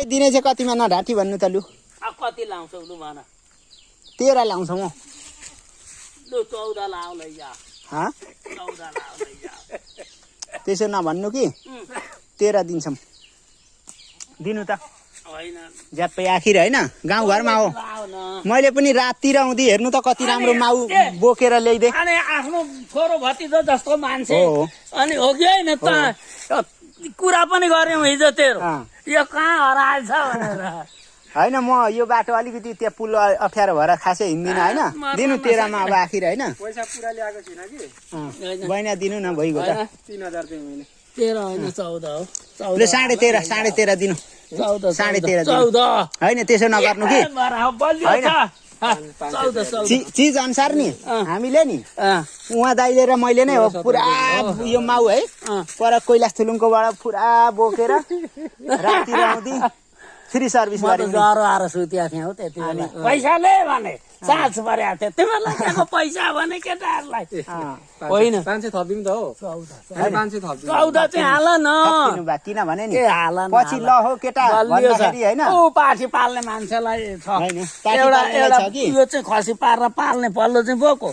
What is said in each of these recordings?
दिने चाहिँ कतिमा नढाँटी भन्नु त लु कति लाउँछौ लु भन 13 ल्याउँछ म लु 14 लाउ लैजा 14 लाउ लैजा त्यसो नभन्नु कि 13 दिन्छौँ दिनु त होइन ज्याप्पै आखिर होइन गाउँघरमा हो मैले पनि राततिर आउँदै हेर्नु त कति राम्रो माउ बोकेर ल्याइदे अनि आफ्नो छोरो भतिजो जस्तो मान्छे अनि हो कि होइन त कुरा पनि गर्यौँ हिजो तेरो यो कहाँ हराएछ भनेर होइन म यो बाटो अलिकति त्यहाँ पुल अप्ठ्यारो भएर खासै हिँड्दिनँ होइन दिनु 13 मा अब आखिर होइन पैसा पुरा ल्याएको छैन कि बहिना दिनु न भइगयो त 3000 दिएँ मैले 13 होइन 14 हो 14 13.5 दिनु 14 होइन त्यसो नगर्नु कि चिज अनुसार नि हामीले नि उहाँ दाइले र मैले नै हो पुरा यो माउ है पर कैलाश थुलुङकोबाट पुरा बोकेर राति आउँदै फ्री सर्भिस ज्वरो आएर सुत्या थिएँ हौ त्यति बेला पैसाले भने साँझ परेको थियो तिमीहरूलाई पैसा भने केटाहरूलाई होइन 500 थपिदिउँ त हो 500 थपिदिउँ 14 चाहिँ हाल न किनभने नि हाल पछि ल हो केटा भन्दाखेरि होइन ऊ पाठी पाल्ने मान्छेलाई छ एउटा यो चाहिँ खसी पारेर पाल्ने पल्लो चाहिँ बोको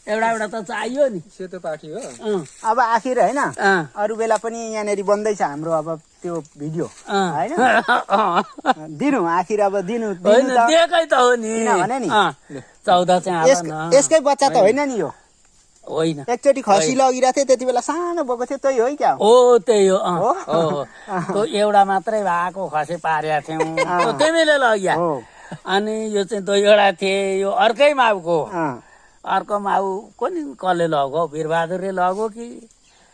एउटा त चाहियो नि सेतो पाठी हो अब आखिर होइन अरू बेला पनि यहाँनिर बन्दैछ हाम्रो अब त्यो भिडियो होइन दिनु आखिर अब दिनु दिएकै त हो नि किनभने नि 14 चाहिँ यसकै बच्चा त होइन नि यो होइन एकचोटि खसी लगिरहेको थियो त्यति बेला सानो बोको थियो त्यही हो क्या हो त्यही हो त्यो एउटा मात्रै भएको खसी पारेका थियौँ तिमीले लग्या अनि यो चाहिँ दुई एउटा थिए यो अर्कै माउको अर्को माउ कुन कसले लग्यो वीरबहादुरले लग्यो कि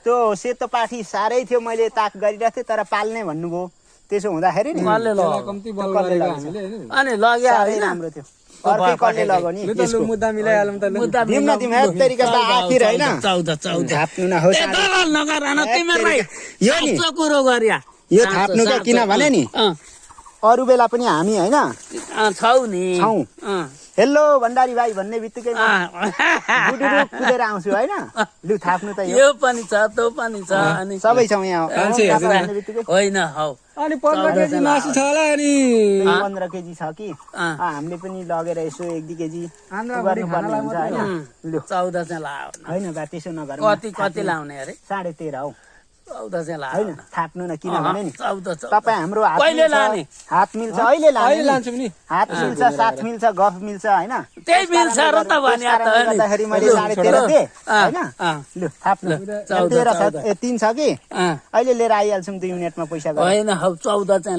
त्यो सेतो पाठी साह्रै थियो मैले ताक गरिरहेको थिएँ तर पाल्ने भन्नुभयो त्यसो हुँदाखेरि नि कसले लग्यो कम्ती बल गरेको हामीले हैन अनि लग्या होइन राम्रो थियो अर्कै कसले लग्यो नि त्यसको मुद्दा मिलाइहालौँ त मुद्दा दिउँ न तिमी एक तरिका त आखिर होइन 14 थाप्नु न हो दलाल नगर न तिमीलाई यो नि कुरो गर्या यो थाप्नु त किनभने नि अरू बेला पनि हामी होइन छौ नि हेलो भण्डारी भाइ भन्ने बित्तिकै कुदेर आउँछु होइन लु थाप्नु त यो पनि छ त्यो पनि छ अनि सबै छौँ यहाँ होइन हौ अनि 15 केजी मासु छ होला अनि 15 केजी छ कि हामीले पनि लगेर यसो 1-2 केजी गर्नुपर्ने हुन्छ होइन लु 14 चाहिँ लाओ होइन बा त्यसो नगर्नु कति लाउने अरे 13.5 हौ 14 चाहिँ लाओ होइन थाप्नु न किनभने नि 14 तपाईँ हाम्रो कहिले लाने हात मिल्छ अहिले लान्छौँ नि हात मिल्छ साथ मिल्छ गफ मिल्छ होइन त्यही मिल्छ र त भने गर्दाखेरि मैले 13.5 दिएँ होइन लु थाप्नु 3 छ कि अहिले लिएर आइहाल्छौँ 2 मिनेटमा पैसा होइन हौ 14 चाहिँ